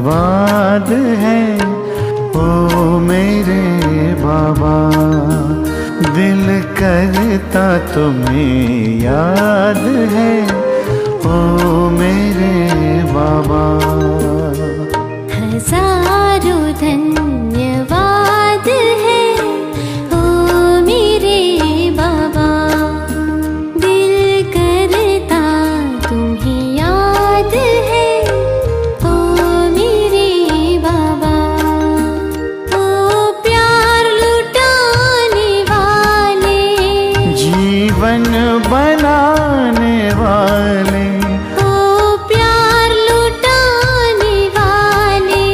धन्यवाद है ओ मेरे बाबा। दिल करता तुम्हें याद है ओ मेरे बाबा। हजारों धन्यवाद है ओ मेरे बाबा। दिल करता तुम्हें याद है ओ मेरे बाबा। ओ प्यार लुटाने वाले, जीवन बनाने वाले, ओ प्यार लुटाने वाले,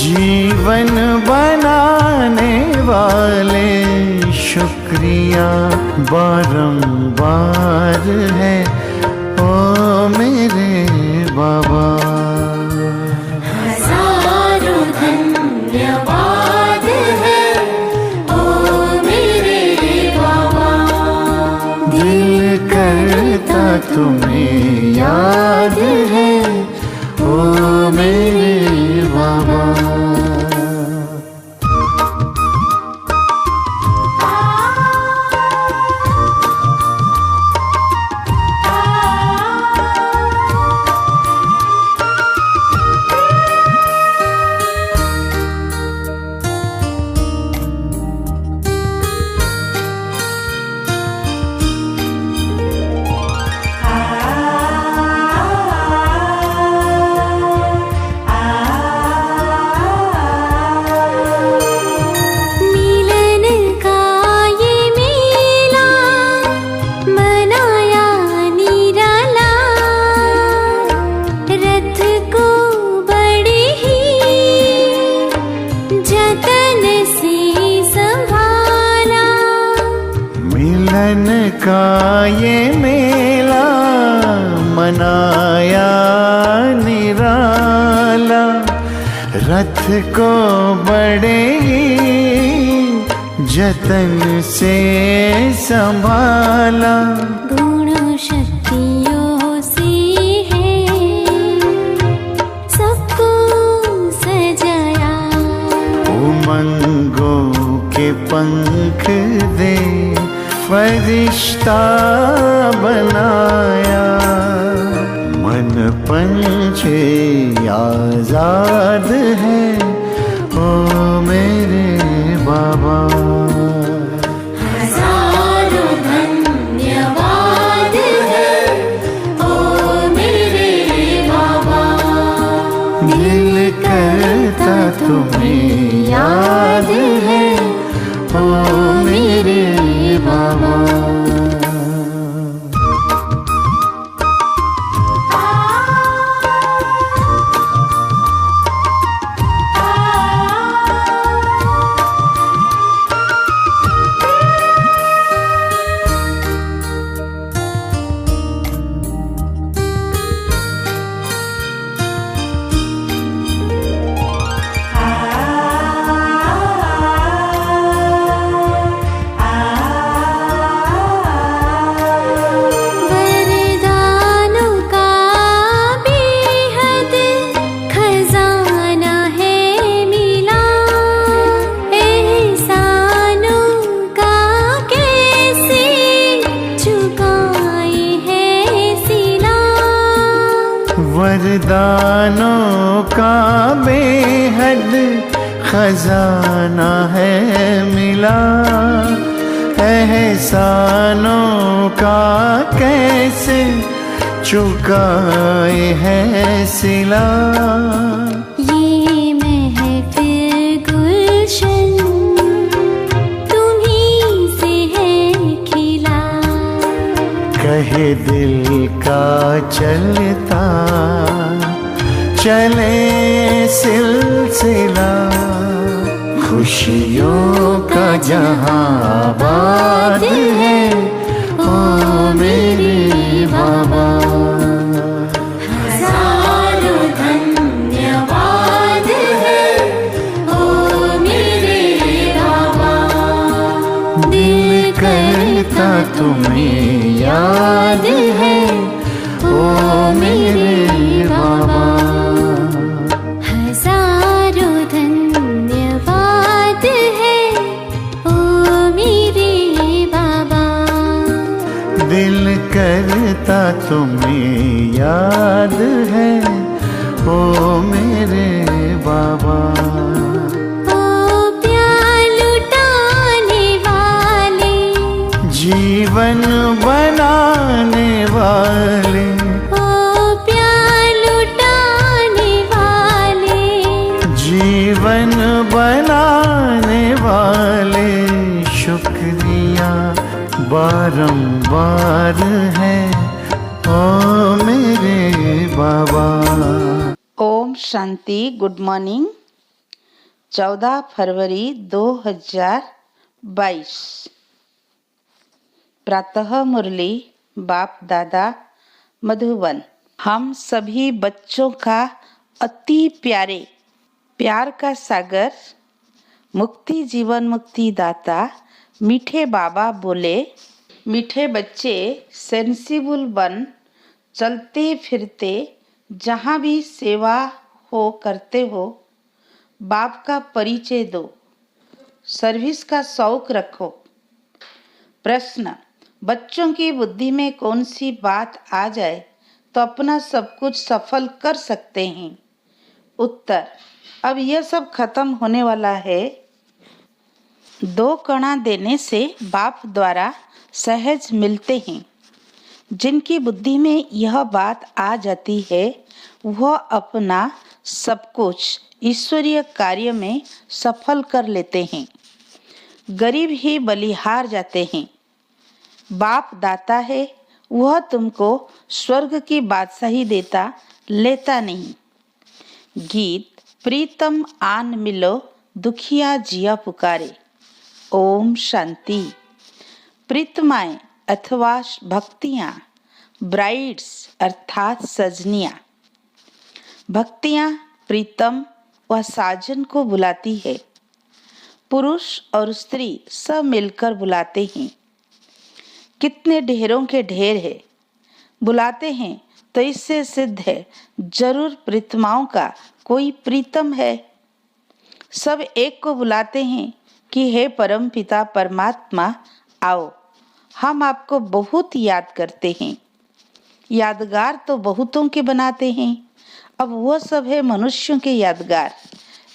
जीवन बनाने वाले, शुक्रिया बारंबार है ओ मेरे बाबा। हजारों धन्यवाद है ओ मेरे बाबा। दिल करता तुम्हें याद है ओ मेरे बाबा। मिलन का ये मेला मनाया निराला, रथ को बड़े ही जतन से संभाला। गुण शक्तियों से है सबको सजाया, उमंगों के पंख दे फरिश्ता बनाया। मन पंछी आजाद है ओ मेरे बाबा। हजारों धन्यवाद है ओ मेरे बाबा। दिल करता तुम्हें याद है ओ मेरे बाबा। वरदानों का बेहद खजाना है मिला, एहसानों का कैसे चुकाए है सिला। ये महफिल गुलशन तुम्हीं से है खिला, कहे दिल का चलता चले सिलसिला। खुशियों का जहां आबाद है ओ मेरे बाबा। हजारों धन्यवाद है ओ मेरे बाबा। दिल करता तुम्हें याद है ओ मेरे बाबा। ओ मेरे बाबा। ओ प्यार लुटाने वाले, जीवन बनाने वाले, ओ प्यार लुटाने वाले, जीवन बनाने वाले, शुक्रिया बारंबार है ओ मेरे बाबा। ओम शांति। Good morning. 14 फरवरी 2022। प्रातः मुरली बाप दादा मधुबन। हम सभी बच्चों का अति प्यारे, प्यार का सागर, मुक्ति जीवन मुक्ति दाता मीठे बाबा बोले, मीठे बच्चे सेंसिबल बन, चलते फिरते जहाँ भी सेवा हो करते हो, बाप का परिचय दो, सर्विस का शौक रखो। प्रश्न, बच्चों की बुद्धि में कौन सी बात आ जाए तो अपना सब कुछ सफल कर सकते हैं? उत्तर, अब यह सब खत्म होने वाला है। 2 कणा देने से बाप द्वारा सहज मिलते हैं। जिनकी बुद्धि में यह बात आ जाती है वह अपना सब कुछ ईश्वरीय कार्य में सफल कर लेते हैं। गरीब ही बलिहार जाते हैं। बाप दाता है, वह तुमको स्वर्ग की बादशाही देता लेता नहीं। गीत, प्रीतम आन मिलो दुखिया जिया पुकारे। ओम शांति। प्रीतमाएं अथवा भक्तियाँ, ब्राइड्स अर्थात सजनियाँ। भक्तियाँ प्रीतम व साजन को बुलाती है। पुरुष और स्त्री सब मिलकर बुलाते हैं। कितने ढेरों के ढेर है, बुलाते हैं तो इससे सिद्ध है जरूर प्रीतमाओं का कोई प्रीतम है। सब एक को बुलाते हैं कि हे परम पिता परमात्मा आओ, हम आपको बहुत याद करते हैं। यादगार तो बहुतों के बनाते हैं, अब वह सब है मनुष्यों के यादगार।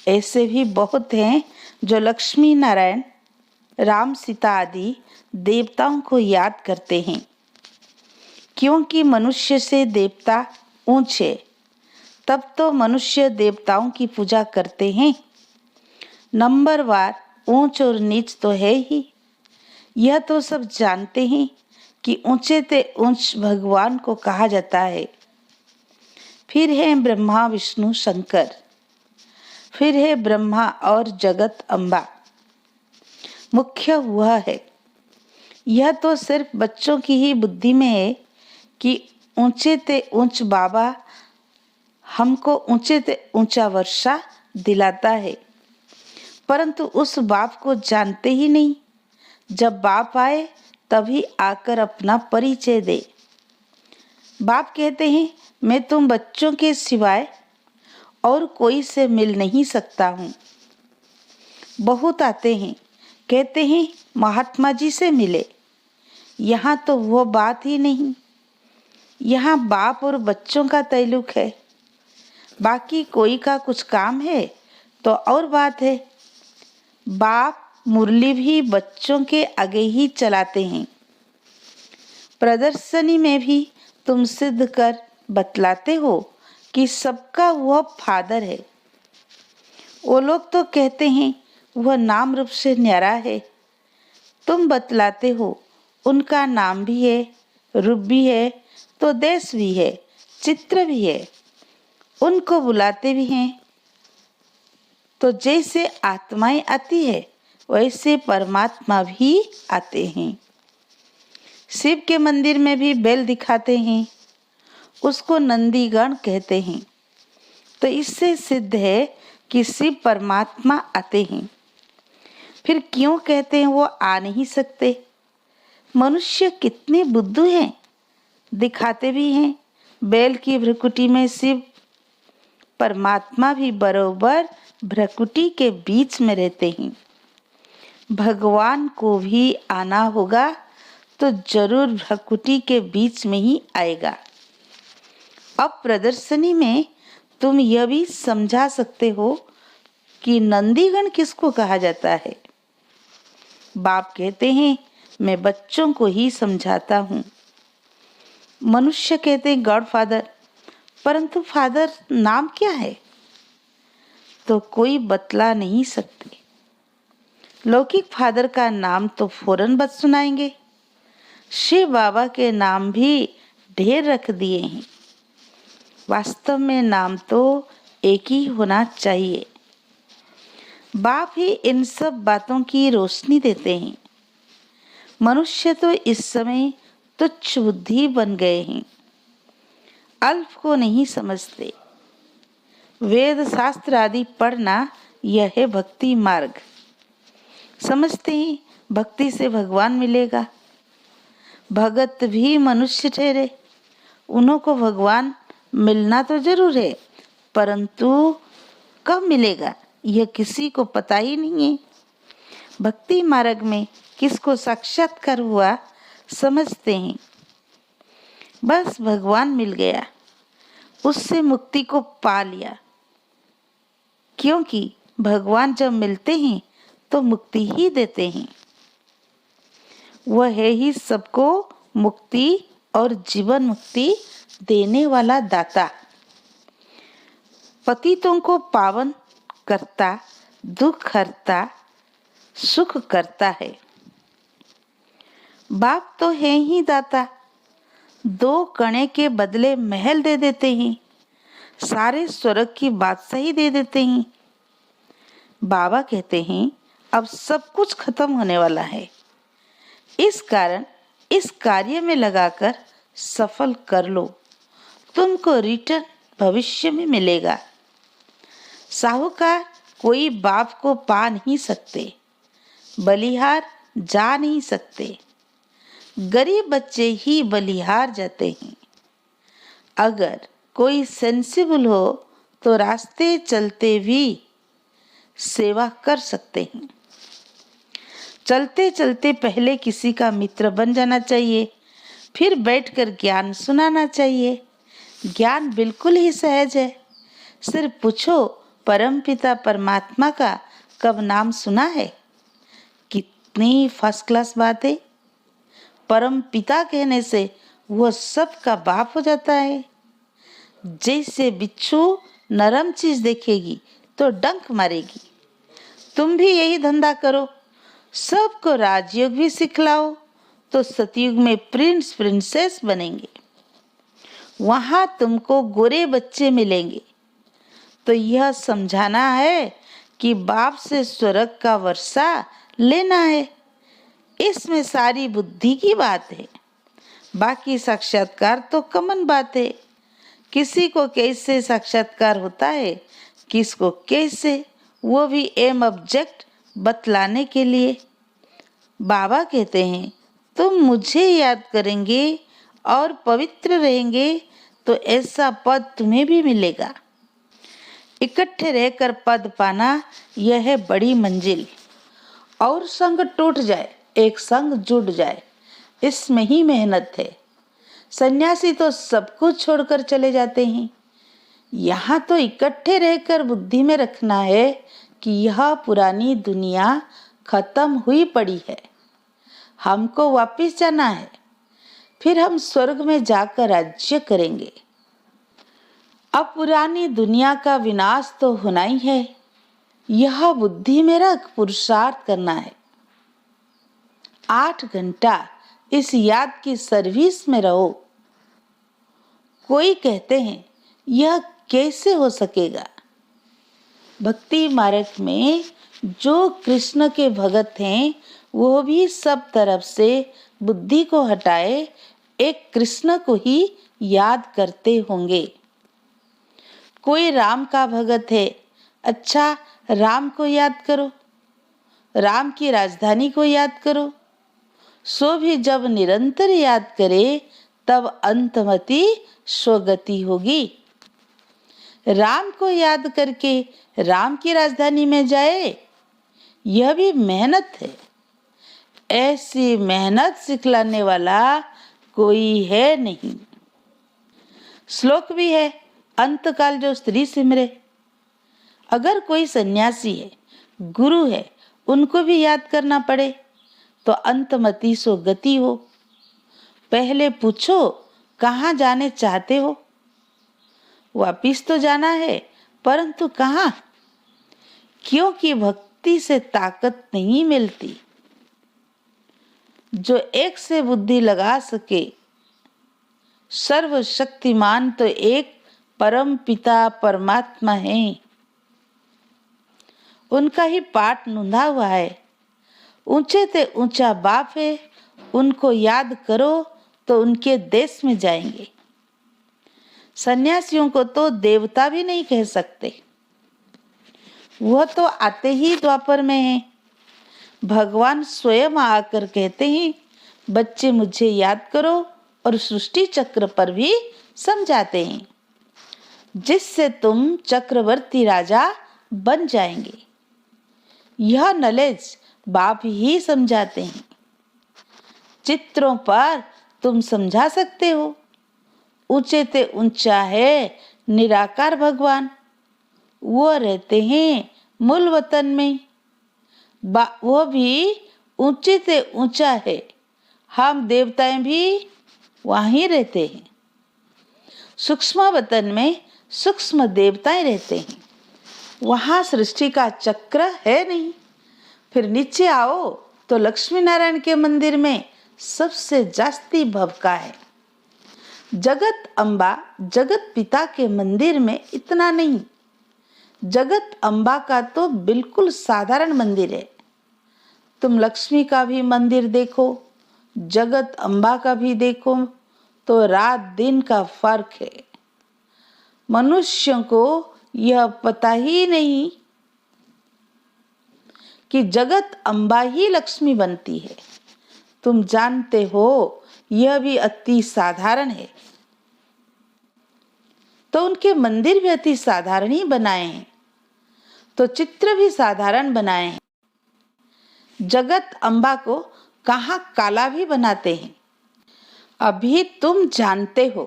ऐसे भी बहुत हैं जो लक्ष्मी नारायण, राम सीता आदि देवताओं को याद करते हैं, क्योंकि मनुष्य से देवता ऊंचे, तब तो मनुष्य देवताओं की पूजा करते हैं। नंबरवार ऊंच और नीच तो है ही, यह तो सब जानते हैं कि ऊंचे ते ऊंच भगवान को कहा जाता है। फिर है ब्रह्मा विष्णु शंकर, फिर है ब्रह्मा और जगत अम्बा। मुख्य वह है। यह तो सिर्फ बच्चों की ही बुद्धि में है कि ऊंचे ते ऊंच बाबा हमको ऊंचे ते ऊंचा वर्षा दिलाता है, परंतु उस बाप को जानते ही नहीं। जब बाप आए तभी आकर अपना परिचय दे। बाप कहते हैं मैं तुम बच्चों के सिवाय और कोई से मिल नहीं सकता हूँ। बहुत आते हैं, कहते हैं महात्मा जी से मिले। यहाँ तो वो बात ही नहीं। यहाँ बाप और बच्चों का ताल्लुक है। बाकी कोई का कुछ काम है तो और बात है। बाप मुरली भी बच्चों के आगे ही चलाते हैं। प्रदर्शनी में भी तुम सिद्ध कर बतलाते हो कि सबका वह फादर है। वो लोग तो कहते हैं वह नाम रूप से न्यारा है। तुम बतलाते हो उनका नाम भी है, रूप भी है, तो देश भी है, चित्र भी है। उनको बुलाते भी हैं। तो जैसे आत्माएं आती है वैसे परमात्मा भी आते हैं। शिव के मंदिर में भी बेल दिखाते हैं, उसको नंदीगण कहते हैं। तो इससे सिद्ध है कि शिव परमात्मा आते हैं। फिर क्यों कहते हैं वो आ नहीं सकते? मनुष्य कितने बुद्धू हैं, दिखाते भी हैं। बेल की भ्रकुटी में शिव परमात्मा भी बरोबर भ्रकुटी के बीच में रहते हैं। भगवान को भी आना होगा तो जरूर भ्रकुटी के बीच में ही आएगा। अब प्रदर्शनी में तुम यह भी समझा सकते हो कि नंदीगण किसको कहा जाता है। बाप कहते हैं मैं बच्चों को ही समझाता हूँ। मनुष्य कहते हैं गॉड फादर, परंतु फादर नाम क्या है तो कोई बतला नहीं सकते। लौकिक फादर का नाम तो फौरन बत सुनाएंगे। शिव बाबा के नाम भी ढेर रख दिए हैं। वास्तव में नाम तो एक ही होना चाहिए। बाप ही इन सब बातों की रोशनी देते हैं। मनुष्य तो इस समय तुच्छ बुद्धि बन गए हैं, अल्प को नहीं समझते। वेद शास्त्र आदि पढ़ना यह है भक्ति मार्ग। समझते हैं भक्ति से भगवान मिलेगा। भगत भी मनुष्य ठहरे, उन्हों को भगवान मिलना तो जरूर है, परंतु कब मिलेगा यह किसी को पता ही नहीं है। भक्ति मार्ग में किसको साक्षात्कार हुआ समझते हैं, बस भगवान मिल गया, उससे मुक्ति को पा लिया। क्योंकि भगवान जब मिलते हैं तो मुक्ति ही देते हैं। वह है ही सबको मुक्ति और जीवन मुक्ति देने वाला दाता। पतितों को पावन करता, दुख हरता, सुख करता है। बाप तो है ही दाता। 2 कणे के बदले महल दे देते हैं, सारे स्वर्ग की बादशाही दे देते हैं। बाबा कहते हैं अब सब कुछ खत्म होने वाला है, इस कारण इस कार्य में लगाकर सफल कर लो, तुमको रिटर्न भविष्य में मिलेगा। साहूकार कोई बाप को पा नहीं सकते, बलिहार जा नहीं सकते, गरीब बच्चे ही बलिहार जाते हैं। अगर कोई सेंसिबल हो तो रास्ते चलते भी सेवा कर सकते हैं। चलते चलते पहले किसी का मित्र बन जाना चाहिए, फिर बैठकर ज्ञान सुनाना चाहिए। ज्ञान बिल्कुल ही सहज है। सिर्फ पूछो परमपिता परमात्मा का कब नाम सुना है। कितनी फर्स्ट क्लास बात है। परम पिता कहने से वह सबका बाप हो जाता है। जैसे बिच्छू नरम चीज देखेगी तो डंक मारेगी। तुम भी यही धंधा करो, सबको राजयोग भी सिखलाओ तो सतयुग में प्रिंस प्रिंसेस बनेंगे। वहां तुमको गोरे बच्चे मिलेंगे। तो यह समझाना है कि बाप से स्वर्ग का वर्षा लेना है। इसमें सारी बुद्धि की बात है। बाकी साक्षात्कार तो कॉमन बात है। किसी को कैसे साक्षात्कार होता है, किसको कैसे, वो भी एम ऑब्जेक्ट बतलाने के लिए। बाबा कहते हैं तुम मुझे याद करेंगे और पवित्र रहेंगे तो ऐसा पद तुम्हें भी मिलेगा। इकट्ठे रहकर पद पाना यह है बड़ी मंजिल। और संग टूट जाए, एक संग जुड़ जाए, इसमें ही मेहनत है। सन्यासी तो सब कुछ छोड़कर चले जाते हैं। यहाँ तो इकट्ठे रहकर बुद्धि में रखना है कि यह पुरानी दुनिया खत्म हुई पड़ी है, हमको वापस जाना है, फिर हम स्वर्ग में जाकर राज्य करेंगे। अब पुरानी दुनिया का विनाश तो होना ही है, यह बुद्धि में रख पुरुषार्थ करना है। 8 घंटा इस याद की सर्विस में रहो। कोई कहते हैं यह कैसे हो सकेगा। भक्ति मार्ग में जो कृष्ण के भगत हैं वो भी सब तरफ से बुद्धि को हटाए एक कृष्ण को ही याद करते होंगे। कोई राम का भगत है, अच्छा राम को याद करो, राम की राजधानी को याद करो। सो भी जब निरंतर याद करे तब अंतमति स्वगति होगी। राम को याद करके राम की राजधानी में जाए, यह भी मेहनत है। ऐसी मेहनत सिखलाने वाला कोई है नहीं। श्लोक भी है, अंतकाल जो स्त्री सिमरे। अगर कोई सन्यासी है, गुरु है, उनको भी याद करना पड़े तो अंतमति सो गति हो। पहले पूछो कहाँ जाने चाहते हो। वापिस तो जाना है, परंतु कहाँ? क्योंकि भक्ति से ताकत नहीं मिलती। जो एक से बुद्धि लगा सके, सर्वशक्तिमान तो एक परम पिता परमात्मा है। उनका ही पाठ नूंधा हुआ है। ऊंचे ते ऊंचा बाप है, उनको याद करो तो उनके देश में जाएंगे। सन्यासियों को तो देवता भी नहीं कह सकते, वह तो आते ही द्वापर में है। भगवान स्वयं आकर कहते हैं, बच्चे मुझे याद करो, और सृष्टि चक्र पर भी समझाते हैं, जिससे तुम चक्रवर्ती राजा बन जाएंगे। यह नॉलेज बाप ही समझाते हैं। चित्रों पर तुम समझा सकते हो। ऊंचे ते ऊंचा है निराकार भगवान, वो रहते हैं मूल वतन में। वो भी ऊंचे से ऊंचा है, हम देवताएं भी वहीं रहते हैं। सूक्ष्म वतन में सूक्ष्म देवताएं रहते हैं, वहां सृष्टि का चक्र है नहीं। फिर नीचे आओ तो लक्ष्मी नारायण के मंदिर में सबसे जास्ती भवका है। जगत अम्बा जगत पिता के मंदिर में इतना नहीं। जगत अम्बा का तो बिल्कुल साधारण मंदिर है। तुम लक्ष्मी का भी मंदिर देखो, जगत अम्बा का भी देखो, तो रात दिन का फर्क है। मनुष्यों को यह पता ही नहीं कि जगत अम्बा ही लक्ष्मी बनती है। तुम जानते हो यह भी अति साधारण है, तो उनके मंदिर भी अति साधारण ही बनाए हैं, तो चित्र भी साधारण बनाए हैं। जगत अम्बा को कहाँ काला भी बनाते हैं। अभी तुम जानते हो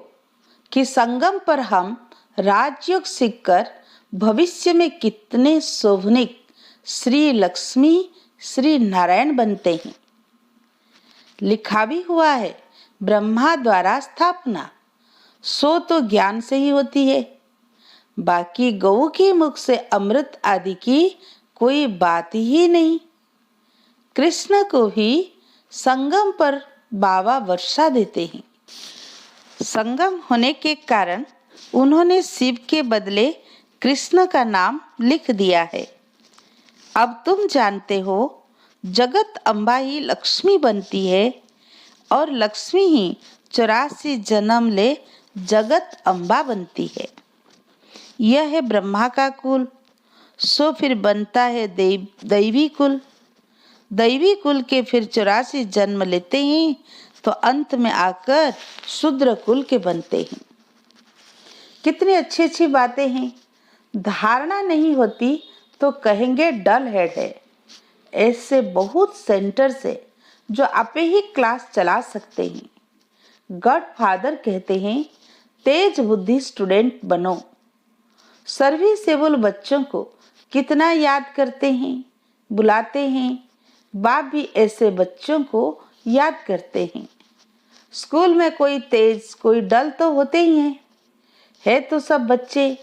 कि संगम पर हम राजयोग सीखकर भविष्य में कितने शोभनिक श्री लक्ष्मी श्री नारायण बनते हैं। लिखा भी हुआ है, ब्रह्मा द्वारा स्थापना, सो तो ज्ञान से ही होती है। बाकी गौ के मुख से अमृत आदि की कोई बात ही नहीं। कृष्ण को भी संगम पर बाबा वर्षा देते हैं। संगम होने के कारण उन्होंने शिव के बदले कृष्ण का नाम लिख दिया है। अब तुम जानते हो जगत अम्बा ही लक्ष्मी बनती है, और लक्ष्मी ही 84 जन्म ले जगत अम्बा बनती है। यह है ब्रह्मा का कुल, सो फिर बनता है दैवी कुल। दैवी कुल के फिर 84 जन्म लेते हैं, तो अंत में आकर शूद्र कुल के बनते हैं। कितनी अच्छी अच्छी बातें हैं। धारणा नहीं होती तो कहेंगे डल हेड है। ऐसे बहुत सेंटर से जो आपे ही क्लास चला सकते हैं। गॉड फादर कहते हैं, तेज बुद्धि स्टूडेंट बनो। सर्विसेबल बच्चों को कितना याद करते हैं, बुलाते हैं। बाप भी ऐसे बच्चों को याद करते हैं। स्कूल में कोई तेज कोई डल तो होते ही हैं। है तो सब बच्चे,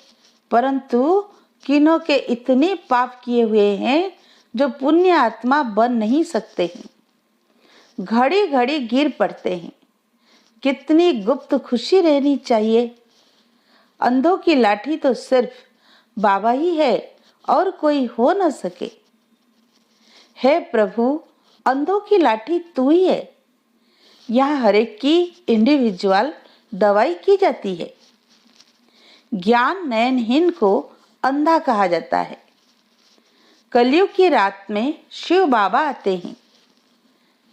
परंतु किन्हों के इतने पाप किए हुए हैं जो पुण्य आत्मा बन नहीं सकते हैं। घड़ी घड़ी गिर पड़ते हैं। कितनी गुप्त खुशी रहनी चाहिए। अंधों की लाठी तो सिर्फ बाबा ही है और कोई हो न सके। हे प्रभु, अंधों की लाठी तू ही है। यहाँ हर एक की इंडिविजुअल दवाई की जाती है। ज्ञान नयनहीन को अंधा कहा जाता है। कलयुग की रात में शिव बाबा आते हैं।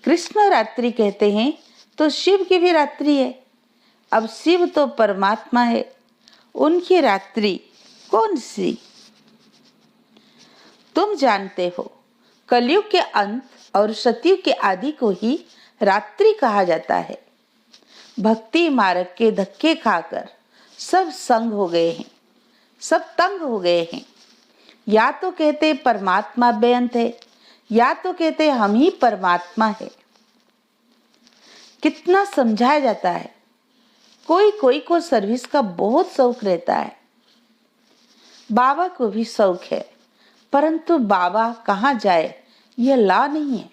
कृष्ण रात्रि कहते हैं तो शिव की भी रात्रि है। अब शिव तो परमात्मा है, उनकी रात्रि कौन सी? तुम जानते हो कलयुग के अंत और सतयुग के आदि को ही रात्रि कहा जाता है। भक्ति मार्ग के धक्के खाकर सब संग हो गए हैं। सब तंग हो गए हैं। या तो कहते परमात्मा बेअंत है, या तो कहते हम ही परमात्मा है। कितना समझाया जाता है। कोई कोई को सर्विस का बहुत शौक रहता है। बाबा को भी शौक है, परंतु बाबा कहाँ जाए यह लॉ नहीं है।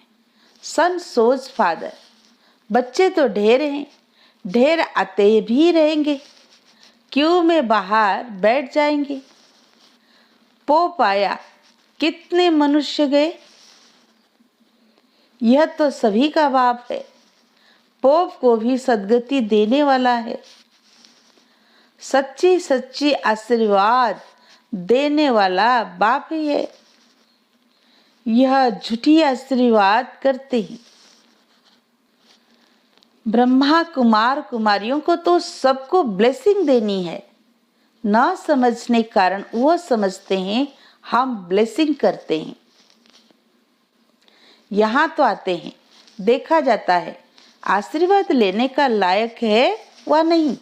सन सोज फादर। बच्चे तो ढेर हैं, ढेर आते भी रहेंगे, क्यों में बाहर बैठ जाएंगे। पोप आया, कितने मनुष्य गए। यह तो सभी का बाप है। पोप को भी सद्गति देने वाला है। सच्ची सच्ची आशीर्वाद देने वाला बाप ही है। यह झूठी आशीर्वाद करते हैं। ब्रह्मा कुमार कुमारियों को तो सबको ब्लेसिंग देनी है। न समझने के कारण वो समझते हैं हम ब्लेसिंग करते हैं। यहाँ तो आते हैं, देखा जाता है आशीर्वाद लेने का लायक है व नहीं।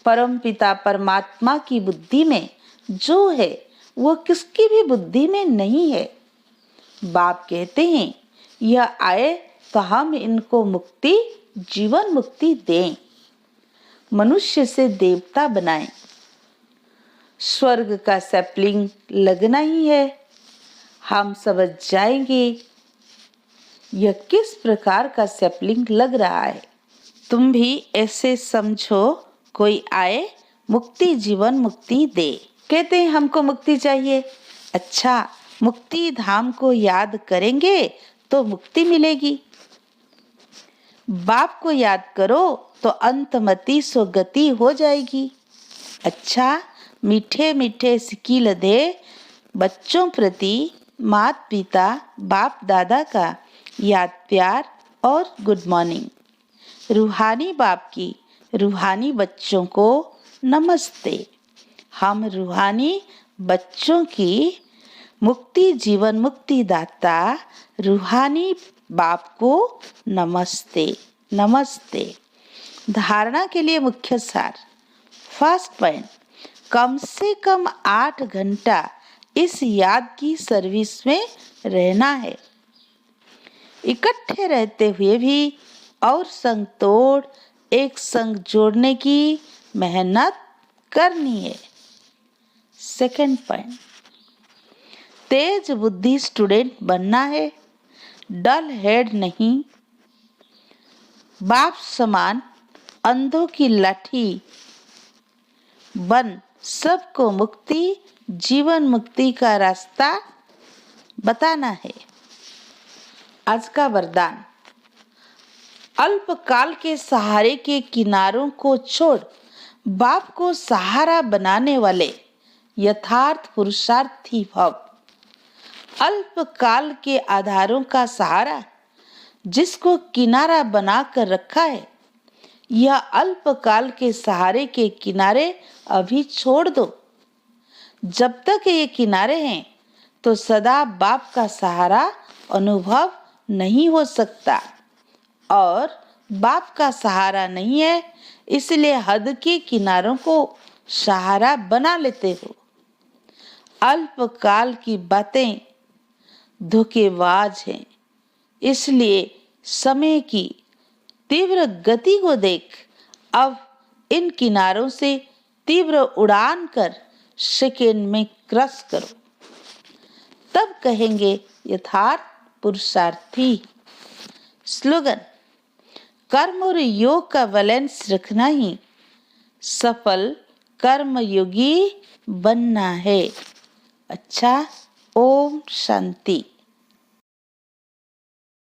परम पिता परमात्मा की बुद्धि में जो है वो किसकी भी बुद्धि में नहीं है। बाप कहते हैं यह आए तो हम इनको मुक्ति, जीवन मुक्ति दें, मनुष्य से देवता बनाएं। स्वर्ग का सैपलिंग लगना ही है। हम समझ जाएंगे यह किस प्रकार का सैपलिंग लग रहा है। तुम भी ऐसे समझो, कोई आए मुक्ति जीवन मुक्ति दे। कहते हैं हमको मुक्ति चाहिए। अच्छा, मुक्ति धाम को याद करेंगे तो मुक्ति मिलेगी। बाप को याद करो तो अंतमति स्वगति हो जाएगी। अच्छा, मीठे मीठे सिकील दे बच्चों प्रति माता पिता बाप दादा का याद प्यार और गुड मॉर्निंग। रूहानी बाप की रूहानी बच्चों को नमस्ते। हम रूहानी बच्चों की मुक्ति जीवन मुक्ति दाता रूहानी बाप को नमस्ते नमस्ते। धारणा के लिए मुख्य सार। फर्स्ट पॉइंट, कम से कम 8 घंटा इस याद की सर्विस में रहना है। इकट्ठे रहते हुए भी और संग तोड़ एक संग जोड़ने की मेहनत करनी है। सेकंड पॉइंट, तेज बुद्धि स्टूडेंट बनना है, डल हेड नहीं। बाप समान अंधों की लाठी बन सबको मुक्ति जीवन मुक्ति का रास्ता बताना है। आज का वरदान, अल्पकाल के सहारे के किनारों को छोड़ बाप को सहारा बनाने वाले यथार्थ पुरुषार्थी भव। अल्पकाल के आधारों का सहारा जिसको किनारा बना कर रखा है, यह अल्पकाल के सहारे के किनारे अभी छोड़ दो। जब तक ये किनारे हैं तो सदा बाप का सहारा अनुभव नहीं हो सकता, और बाप का सहारा नहीं है इसलिए हद के किनारों को सहारा बना लेते हो। अल्पकाल की बातें धोखेबाज हैं, इसलिए समय की तीव्र गति को देख अब इन किनारों से तीव्र उड़ान कर सेकेंड में क्रॉस करो, तब कहेंगे यथार्थ पुरुषार्थी। स्लोगन, कर्म और योग का बैलेंस रखना ही सफल कर्मयोगी बनना है। अच्छा, ओम शांति।